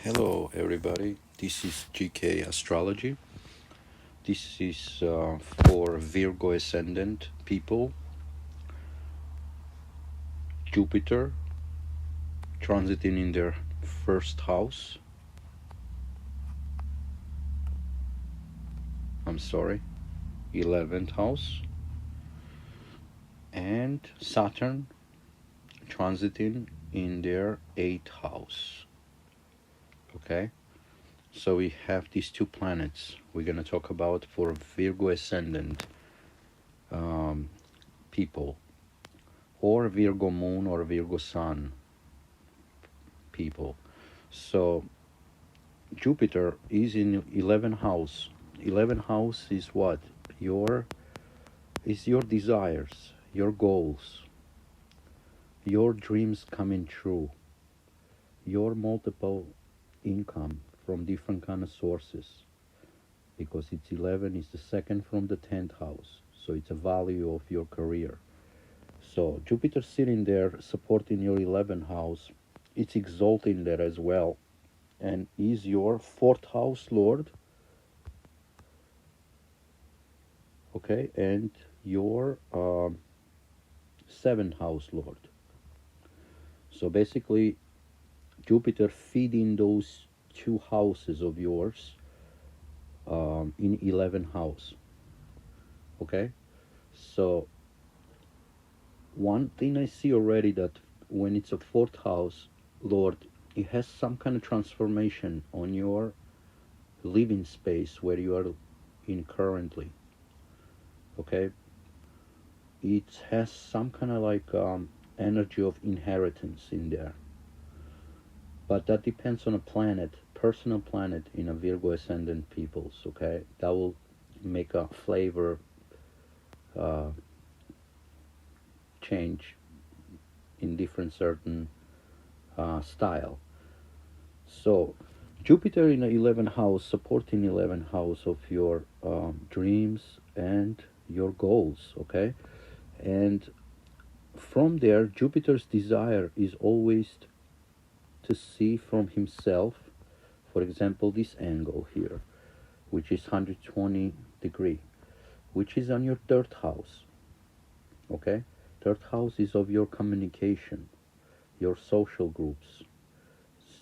Hello, everybody. This is GK Astrology. This is for Virgo Ascendant people. Jupiter transiting in their first house. I'm sorry, 11th house. And Saturn transiting in their 8th house. Okay? So we have these two planets we're going to talk about for Virgo Ascendant people, or Virgo Moon or Virgo Sun people. So Jupiter is in 11th house. 11th house is what? Your desires, your goals, your dreams coming true, your multiple income from different kind of sources, because it's 11 is the second from the 10th house, so it's a value of your career. So Jupiter sitting there supporting your 11th house, it's exalting there as well, and is your fourth house lord, okay, and your seventh house lord. So basically, Jupiter feeding those two houses of yours in 11th house. Okay, so one thing I see already, that when it's a fourth house lord, it has some kind of transformation on your living space where you are in currently. Okay, it has some kind of like energy of inheritance in there, but that depends on a planet, personal planet in a Virgo ascendant peoples. Okay, that will make a flavor uh, change in different certain style. So Jupiter in the 11th house, supporting 11th house of your dreams and your goals. Okay, and from there, Jupiter's desire is always to see from himself, for example, this angle here, which is 120 degree, which is on your third house. Okay, third house is of your communication, your social groups,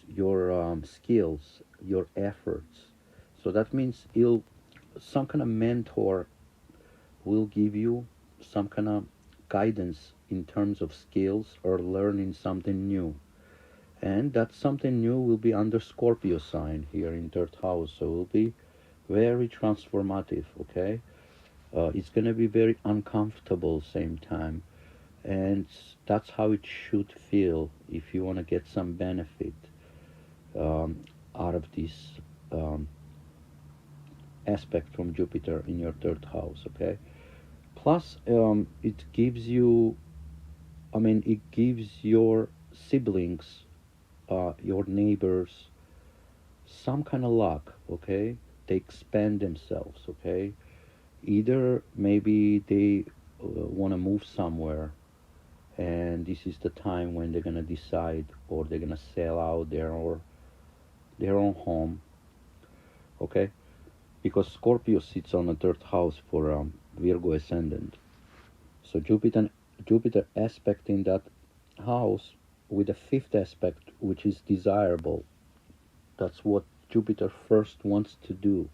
your skills, your efforts. So that means some kind of mentor will give you some kind of guidance in terms of skills or learning something new. And that something new will be under Scorpio sign here in third house. So it will be very transformative, okay? It's going to be very uncomfortable same time. And that's how it should feel if you want to get some benefit um, out of this um, aspect from Jupiter in your third house, okay? Plus, it gives you, it gives your siblings, your neighbors, some kind of luck, okay? They expand themselves, okay? Either maybe they want to move somewhere, and this is the time when they're going to decide, or they're going to sell out their own home, okay? Because Scorpio sits on the third house for Virgo ascendant. So Jupiter aspect in that house with a fifth aspect, which is desirable. That's what Jupiter first wants to do.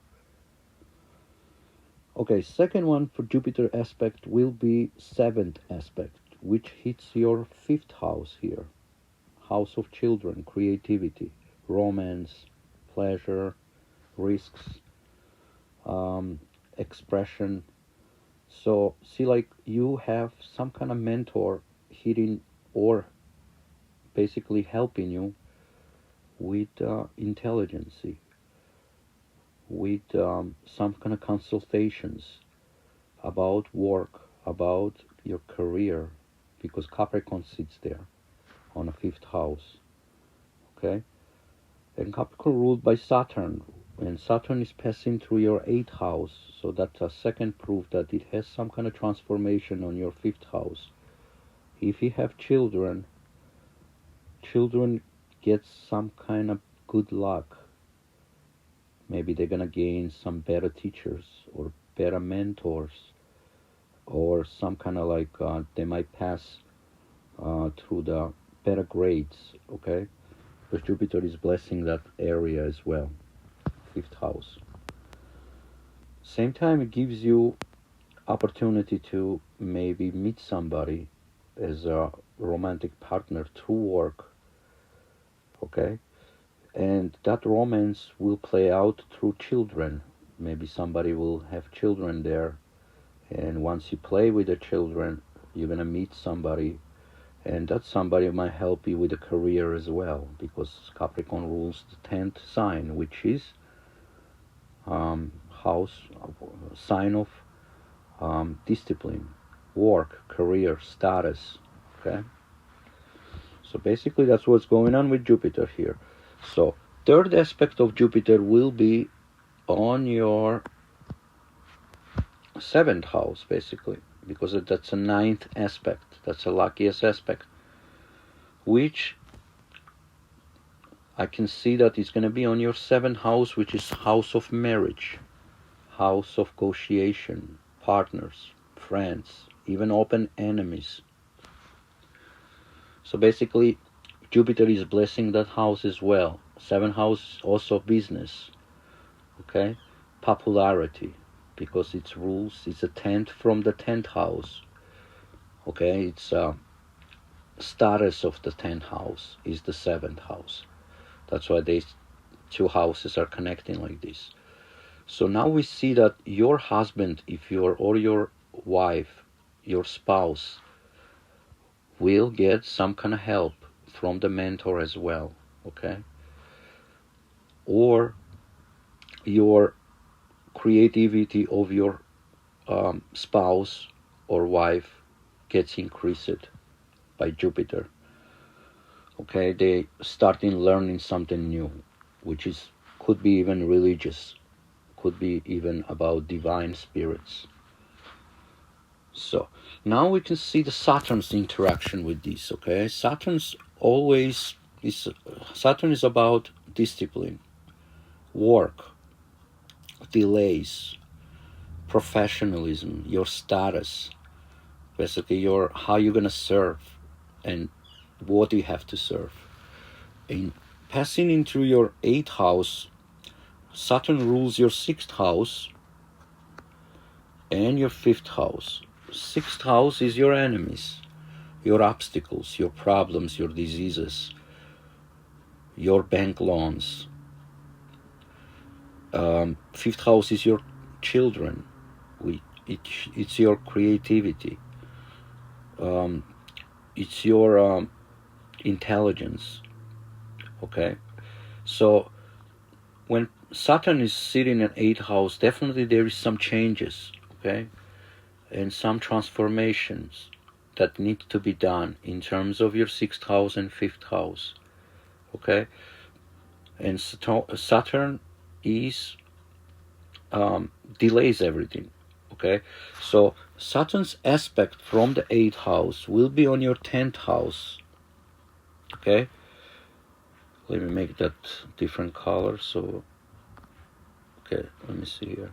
Okay, second one for Jupiter aspect will be seventh aspect, which hits your fifth house here. House of children, creativity, romance, pleasure, risks, expression. So see, like you have some kind of mentor hitting, or basically helping you with intelligence, with some kind of consultations about work, about your career, because Capricorn sits there on a fifth house. Okay, and Capricorn ruled by Saturn, and Saturn is passing through your eighth house, so that's a second proof that it has some kind of transformation on your fifth house. If you have children get some kind of good luck. Maybe they're gonna gain some better teachers or better mentors, or some kind of like they might pass through the better grades. Okay, because Jupiter is blessing that area as well, fifth house. Same time, it gives you opportunity to maybe meet somebody as a romantic partner through work. Okay, and that romance will play out through children. Maybe somebody will have children there, and once you play with the children, you're gonna meet somebody, and that somebody might help you with a career as well, because Capricorn rules the 10th sign, which is house, sign of discipline, work, career, status. Okay, so basically that's what's going on with Jupiter here. So third aspect of Jupiter will be on your seventh house, basically, because that's a ninth aspect. That's the luckiest aspect, which I can see that it's going to be on your seventh house, which is house of marriage, house of negotiation, partners, friends, even open enemies. So basically, Jupiter is blessing that house as well. Seventh house also business, okay, popularity, because it's rules. It's a 10th from the 10th house. Okay, it's status of the 10th house is the 7th house. That's why these two houses are connecting like this. So now we see that your husband, if you're, or your wife, your spouse, will get some kind of help from the mentor as well, okay? Or your creativity of your spouse or wife gets increased by Jupiter. Okay, they starting learning something new, which is could be even religious, could be even about divine spirits. So now we can see the Saturn's interaction with this. Okay, Saturn is about discipline, work, delays, professionalism, your status, basically your how you're gonna serve and what you have to serve. In passing into your 8th house, Saturn rules your 6th house and your 5th house. 6th house is your enemies, your obstacles, your problems, your diseases, your bank loans. 5th house is your children. It's your creativity. It's your intelligence. Okay, so when Saturn is sitting in 8th house, definitely there is some changes. Okay, and some transformations that need to be done in terms of your 6th house and 5th house. Okay, and Saturn is delays everything. Okay, so Saturn's aspect from the 8th house will be on your 10th house. Okay, let me make that different color. So okay, let me see here.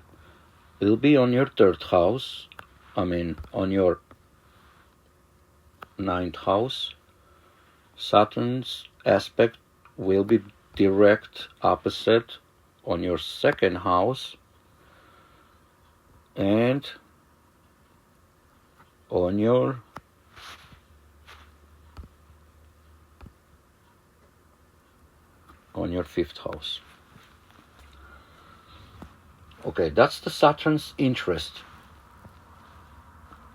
It'll be on your 3rd house, on your 9th house. Saturn's aspect will be direct opposite on your 2nd house and on your on your 5th house. Okay, that's the Saturn's interest.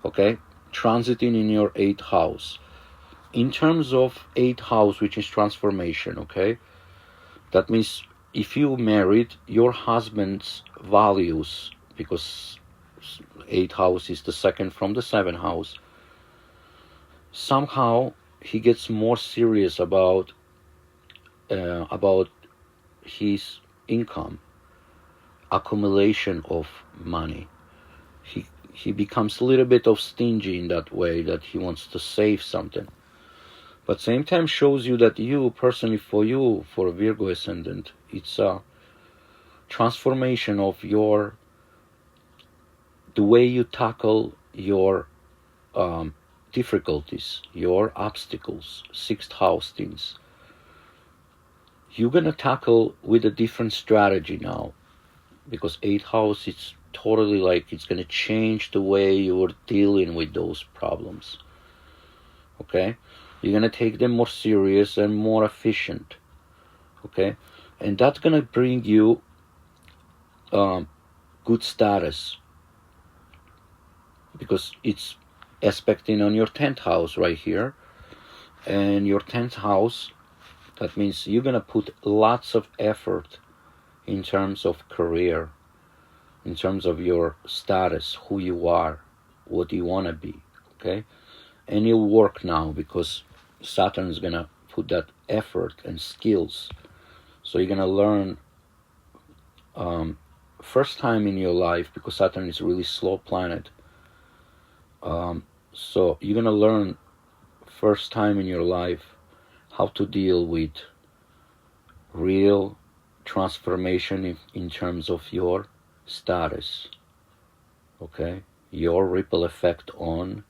Okay, transiting in your 8th house. In terms of 8th house, which is transformation, okay, that means if you married, your husband's values, because 8th house is the 2nd from the 7th house, somehow he gets more serious about his income, accumulation of money. He becomes a little bit of stingy in that way, that he wants to save something. But same time shows you that you personally, for a Virgo ascendant, it's a transformation of the way you tackle your difficulties, your obstacles, sixth house things. You're gonna tackle with a different strategy now, because eighth house, it's totally like it's gonna change the way you're dealing with those problems. Okay, you're gonna take them more serious and more efficient. Okay, and that's gonna bring you good status, because it's aspecting on your 10th house right here. And your 10th house, that means you're gonna put lots of effort in terms of career, in terms of your status, who you are, what you want to be. Okay, and you'll work now, because Saturn is gonna put that effort and skills. So you're gonna learn first time in your life, because Saturn is a really slow planet. So you're gonna learn first time in your life how to deal with real transformation in terms of your status. Okay, your ripple effect on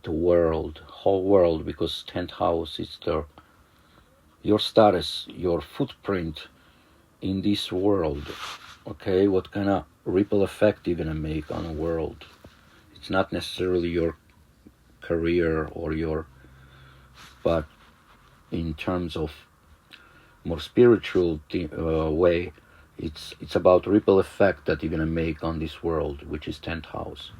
the world, whole world, because 10th house is your status, your footprint in this world. Okay, what kind of ripple effect you're gonna make on the world. It's not necessarily your career but in terms of more spiritual way, it's about ripple effect that you're gonna make on this world, which is 10th house.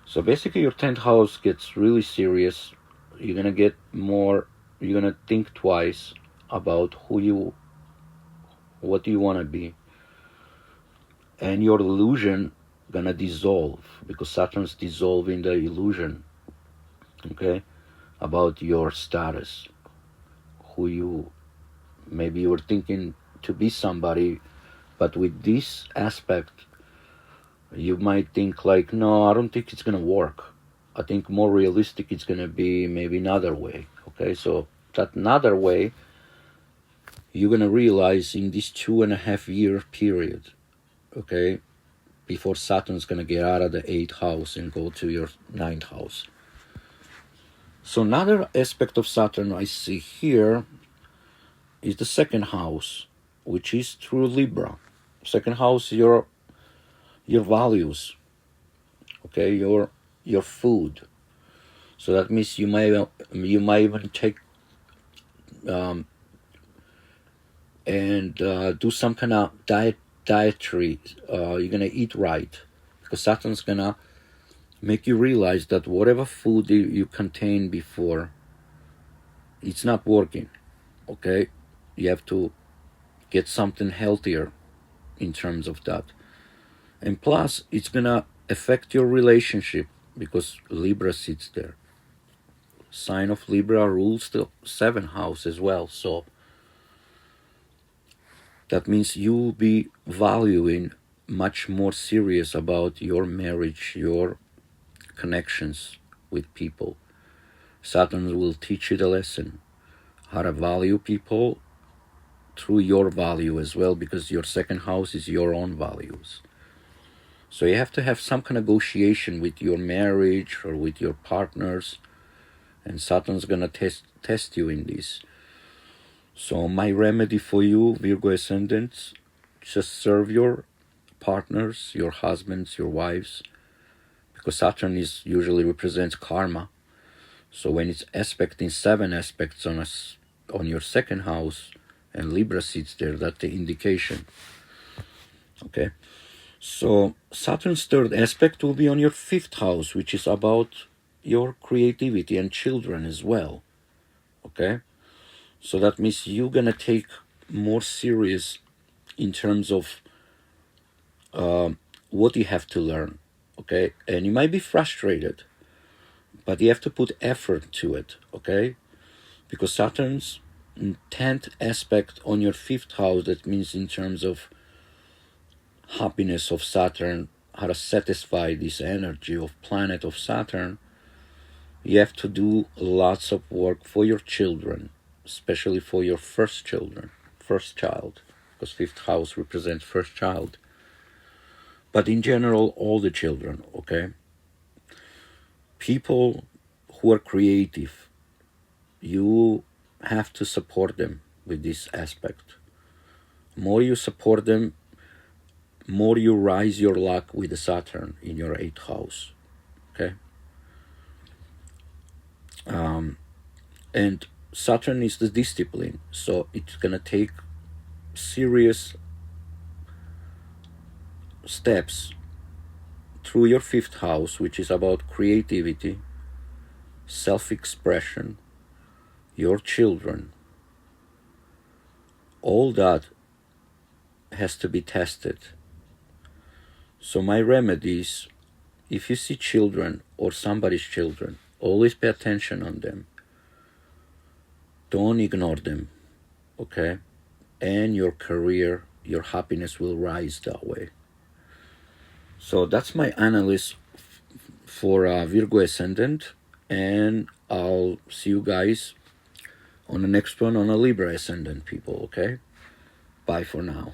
So basically, your 10th house gets really serious. You're gonna think twice about what you want to be, and your illusion gonna dissolve, because Saturn's dissolving the illusion. Okay, about your status, maybe you were thinking to be somebody, but with this aspect, you might think like, no, I don't think it's gonna work. I think more realistic it's gonna be maybe another way. Okay, so that another way, you're gonna realize in this 2.5 year period, okay, before Saturn's gonna get out of the 8th house and go to your 9th house. So another aspect of Saturn I see here is the 2nd house, which is through Libra. 2nd house, your values, okay, your food. So that means you might even take and do some kind of dietary. You're gonna eat right, because Saturn's gonna make you realize that whatever food you contain before, it's not working. Okay, you have to get something healthier in terms of that. And plus, it's gonna affect your relationship, because Libra sits there. Sign of Libra rules the 7th house as well. So that means you'll be valuing much more serious about your marriage, your connections with people. Saturn will teach you the lesson, how to value people through your value as well, because your 2nd house is your own values. So you have to have some kind of negotiation with your marriage or with your partners, and Saturn's gonna test you in this. So my remedy for you, Virgo ascendants, just serve your partners, your husbands, your wives, because Saturn usually represents karma. So when it's aspecting 7 aspects on your 2nd house, and Libra sits there, that's the indication. Okay, so Saturn's 3rd aspect will be on your 5th house, which is about your creativity and children as well. Okay, so that means you're gonna take more serious in terms of what you have to learn. Okay, and you might be frustrated, but you have to put effort to it. Okay, because Saturn's 10th aspect on your 5th house, that means in terms of happiness of Saturn, how to satisfy this energy of planet of Saturn, You have to do lots of work for your children, especially for your first child, because fifth house represents first child. But in general, all the children, okay? People who are creative, you have to support them with this aspect. More you support them, more you rise your luck with the Saturn in your 8th house, okay? And Saturn is the discipline, so it's gonna take serious steps through your 5th house, which is about creativity, self-expression, your children. All that has to be tested. So my remedies, if you see children or somebody's children, always pay attention on them. Don't ignore them, okay? And your career, your happiness will rise that way. So that's my analysis for Virgo Ascendant, and I'll see you guys on the next one on a Libra Ascendant, people, okay? Bye for now.